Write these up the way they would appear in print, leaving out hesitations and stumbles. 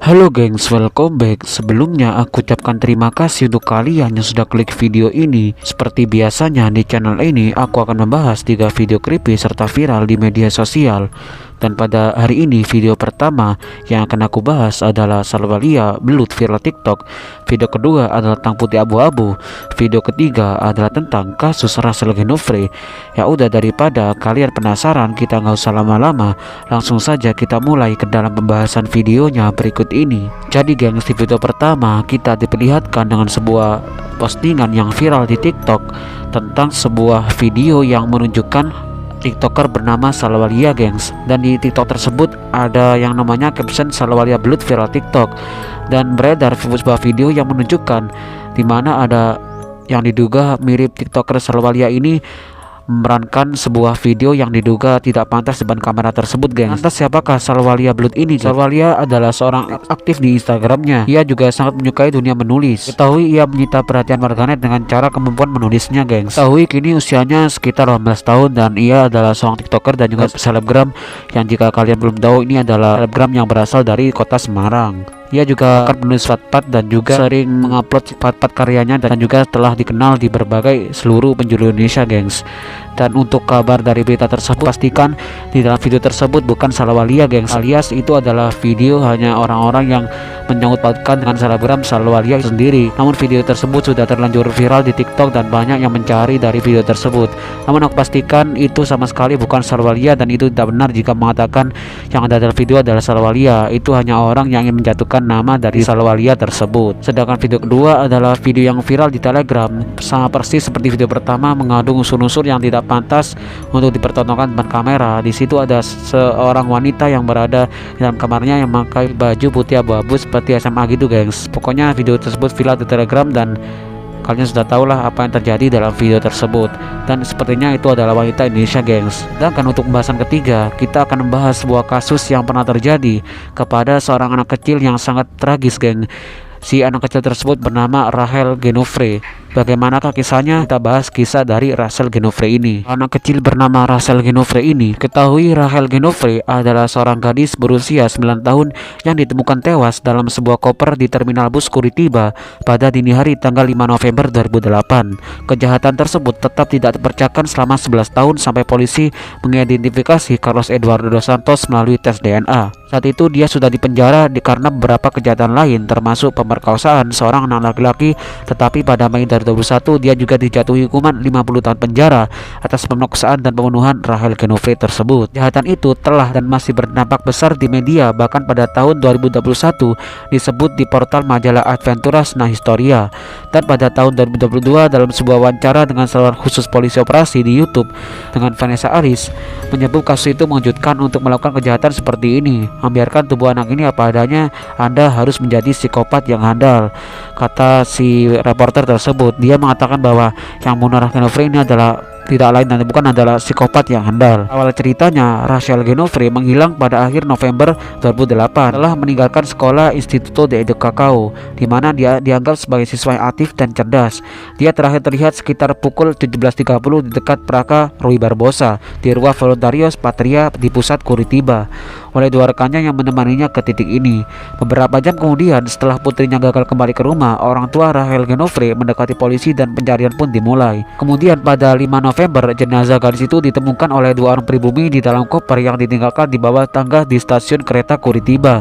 Halo gengs, welcome back. Sebelumnya aku ucapkan terima kasih untuk kalian yang sudah klik video ini. Seperti biasanya di channel ini aku akan membahas 3 video creepy serta viral di media sosial. Dan pada hari ini video pertama yang akan aku bahas adalah Salwalia belut viral TikTok. Video kedua adalah tentang putih abu-abu. Video ketiga adalah tentang kasus Rachel Genofre. Ya udah, daripada kalian penasaran, kita nggak usah lama-lama, langsung saja kita mulai ke dalam pembahasan videonya berikut ini. Jadi gengs, di video pertama kita diperlihatkan dengan sebuah postingan yang viral di TikTok tentang sebuah video yang menunjukkan TikToker bernama Salwalia gengs. Dan di TikTok tersebut ada yang namanya caption Salwalia belut viral TikTok. Dan beredar sebuah video yang menunjukkan dimana ada yang diduga mirip TikToker Salwalia ini memerankan sebuah video yang diduga tidak pantas depan kamera tersebut gengs. Lantas siapakah Salwalia belut ini? Salwalia adalah seorang aktif di Instagramnya. Ia juga sangat menyukai dunia menulis. Ketahui ia menyita perhatian warganet dengan cara kemampuan menulisnya gengs. Ketahui kini usianya sekitar 18 tahun dan ia adalah seorang TikToker dan juga selebgram yang jika kalian belum tahu, ini adalah selebgram yang berasal dari kota Semarang. Ia juga akan menulis fatpat dan juga sering mengupload fatpat karyanya dan juga telah dikenal di berbagai seluruh penjuru Indonesia gengs. Dan untuk kabar dari berita tersebut, pastikan di dalam video tersebut bukan Salwalia gengs, alias itu adalah video hanya orang-orang yang menyangkut pautkan dengan selebgram Salwalia sendiri. Namun video tersebut sudah terlanjur viral di TikTok dan banyak yang mencari dari video tersebut. Namun aku pastikan itu sama sekali bukan Salwalia dan itu tidak benar jika mengatakan yang ada dalam video adalah Salwalia. Itu hanya orang yang ingin menjatuhkan nama dari Salwalia tersebut. Sedangkan video kedua adalah video yang viral di Telegram, sama persis seperti video pertama, mengandung unsur-unsur yang tidak pantas untuk dipertontonkan depan kamera. Di situ ada seorang wanita yang berada di dalam kamarnya yang memakai baju putih abu-abu seperti SMA gitu gengs. Pokoknya video tersebut viral di Telegram dan kalian sudah tahulah apa yang terjadi dalam video tersebut. Dan sepertinya itu adalah wanita Indonesia gengs. Sedangkan untuk pembahasan ketiga, kita akan membahas sebuah kasus yang pernah terjadi kepada seorang anak kecil yang sangat tragis geng. Si anak kecil tersebut bernama Rachel Genofre. Bagaimanakah kisahnya? Kita bahas kisah dari Rachel Genofre ini. Anak kecil bernama Rachel Genofre ini, ketahui Rachel Genofre adalah seorang gadis berusia 9 tahun yang ditemukan tewas dalam sebuah koper di terminal bus Curitiba pada dini hari tanggal 5 November 2008. Kejahatan tersebut tetap tidak terpecahkan selama 11 tahun sampai polisi mengidentifikasi Carlos Eduardo dos Santos melalui tes DNA. Saat itu dia sudah dipenjara karena beberapa kejahatan lain termasuk pemerkosaan seorang anak laki-laki, tetapi pada Mei 2021 dia juga dijatuhi hukuman 50 tahun penjara atas pemerkosaan dan pembunuhan Rachel Genofre tersebut. Kejahatan itu telah dan masih berdampak besar di media, bahkan pada tahun 2021 disebut di portal majalah Aventuras na Historia. Dan pada tahun 2022 dalam sebuah wawancara dengan saluran khusus polisi operasi di YouTube dengan Vanessa Aris, menyebut kasus itu mengejutkan untuk melakukan kejahatan seperti ini. Membiarkan tubuh anak ini apa adanya, Anda harus menjadi psikopat yang handal, kata si reporter tersebut. Dia mengatakan bahwa yang membunuh Rachel Genofre ini adalah tidak lain dan bukan adalah psikopat yang handal. Awal ceritanya, Rachel Genofre menghilang pada akhir November 2008 setelah meninggalkan sekolah Instituto de Educação, di mana dia dianggap sebagai siswa yang aktif dan cerdas. Dia terakhir terlihat sekitar pukul 17.30 di dekat Praca Rui Barbosa di Rua Voluntarios Patria di pusat Curitiba, oleh dua rekannya yang menemaninya ke titik ini. Beberapa jam kemudian, setelah putrinya gagal kembali ke rumah, orang tua Rachel Genofre mendekati polisi dan pencarian pun dimulai. Kemudian pada 5 November, jenazah gadis itu ditemukan oleh dua orang pribumi di dalam koper yang ditinggalkan di bawah tangga di stasiun kereta Curitiba.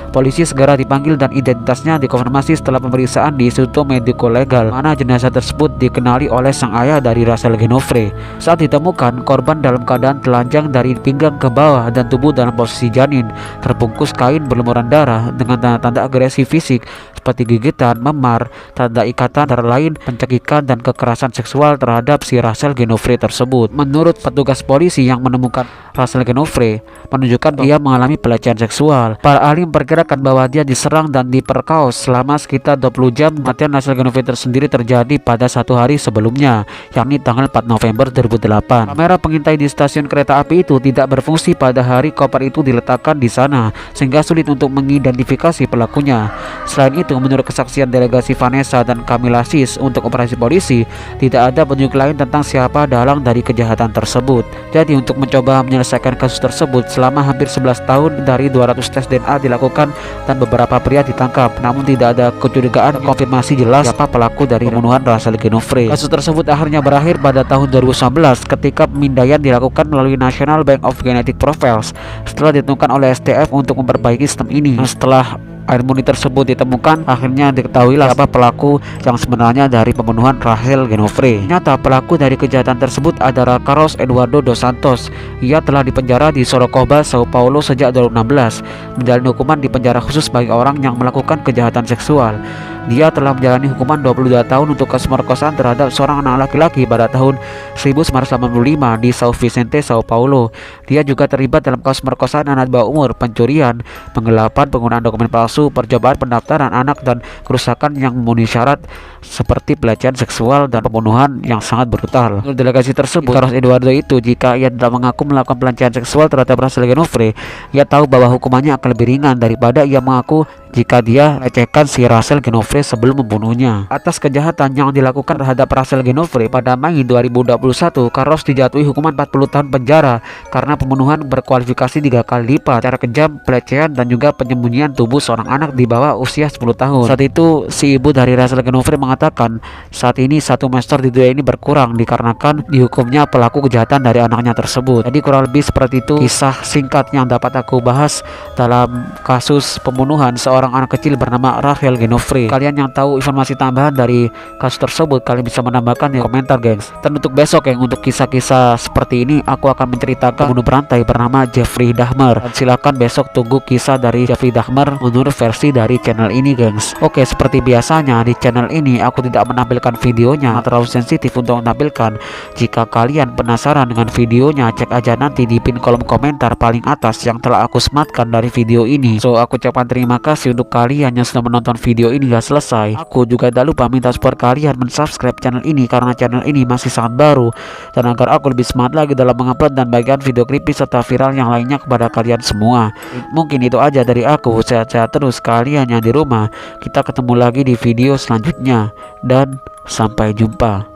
Polisi segera dipanggil dan identitasnya dikonfirmasi setelah pemeriksaan di Instituto Médico Legal, mana jenazah tersebut dikenali oleh sang ayah dari Rachel Genofre. Saat ditemukan, korban dalam keadaan telanjang dari pinggang ke bawah dan tubuh dalam posisi janin, terbungkus kain berlumuran darah dengan tanda-tanda agresi fisik seperti gigitan, memar, tanda ikatan antara lain pencekikan dan kekerasan seksual terhadap si Rachel Genofre tersebut. Menurut petugas polisi yang menemukan Rachel Genofre, menunjukkan bahwa ia mengalami pelecehan seksual. Para ahli memperkirakan bahwa dia diserang dan diperkaos selama sekitar 20 jam. Kematian Rachel Genofre tersendiri terjadi pada satu hari sebelumnya, yakni tanggal 4 November 2008. Kamera pengintai di stasiun kereta api itu tidak berfungsi pada hari koper itu diletakkan di sana, sehingga sulit untuk mengidentifikasi pelakunya. Selain itu, menurut kesaksian delegasi Vanessa dan Camila Sis untuk operasi polisi, tidak ada petunjuk lain tentang siapa dalang dari kejahatan tersebut. Jadi untuk mencoba menyelesaikan kasus tersebut, selama hampir 11 tahun dari 200 tes DNA dilakukan dan beberapa pria ditangkap. Namun tidak ada kecurigaan konfirmasi jelas siapa pelaku dari pembunuhan Rachel Genofre. Kasus tersebut akhirnya berakhir pada tahun 2019 ketika pemindaian dilakukan melalui National Bank of Genetic Profiles setelah ditentukan oleh STF untuk memperbaiki sistem ini. Setelah air murni tersebut ditemukan, akhirnya diketahuilah siapa pelaku yang sebenarnya dari pembunuhan Rachel Genofre. Ternyata pelaku dari kejahatan tersebut adalah Carlos Eduardo dos Santos. Ia telah dipenjara di Sorocaba, Sao Paulo sejak 2016, menjalani hukuman di penjara khusus bagi orang yang melakukan kejahatan seksual. Dia telah menjalani hukuman 22 tahun untuk kasus pemerkosaan terhadap seorang anak laki-laki pada tahun 1985 di São Vicente, Sao Paulo. Dia juga terlibat dalam kasus pemerkosaan anak di bawah umur, pencurian, penggelapan, penggunaan dokumen palsu, percobaan pendaftaran anak, dan kerusakan yang memenuhi syarat seperti pelecehan seksual dan pembunuhan yang sangat brutal. Menurut delegasi tersebut, Carlos Eduardo itu, jika ia tidak mengaku melakukan pelecehan seksual terhadap Rachel Genofre, ia tahu bahwa hukumannya akan lebih ringan daripada ia mengaku jika dia melecehkan si Rachel Genofre sebelum membunuhnya. Atas kejahatan yang dilakukan terhadap Rachel Genofre pada Mei 2021, Carlos dijatuhi hukuman 40 tahun penjara karena pembunuhan berkualifikasi 3 kali lipat, cara kejam, pelecehan, dan juga penyembunyian tubuh seorang anak di bawah usia 10 tahun. Saat itu, si ibu dari Rachel Genofre mengatakan saat ini 1 semester di dunia ini berkurang dikarenakan dihukumnya pelaku kejahatan dari anaknya tersebut. Jadi kurang lebih seperti itu kisah singkat yang dapat aku bahas dalam kasus pembunuhan seorang anak kecil bernama Rachel Genofre. Kalian yang tahu informasi tambahan dari kasus tersebut, kalian bisa menambahkan di komentar, gengs. Dan untuk besok, untuk kisah-kisah seperti ini aku akan menceritakan pembunuh berantai bernama Jeffrey Dahmer. Dan silakan besok tunggu kisah dari Jeffrey Dahmer menurut versi dari channel ini, gengs. Oke, seperti biasanya di channel ini aku tidak menampilkan videonya, terlalu sensitif untuk menampilkan. Jika kalian penasaran dengan videonya, cek aja nanti di pin kolom komentar paling atas yang telah aku sematkan dari video ini. So, aku ucapkan terima kasih untuk kalian yang sudah menonton video ini hingga selesai. Aku juga tidak lupa minta support kalian mensubscribe channel ini karena channel ini masih sangat baru, dan agar aku lebih semangat lagi dalam mengupload dan bagian video creepy serta viral yang lainnya kepada kalian semua. Mungkin itu aja dari aku. Sehat-sehat terus kalian yang di rumah. Kita ketemu lagi di video selanjutnya dan sampai jumpa.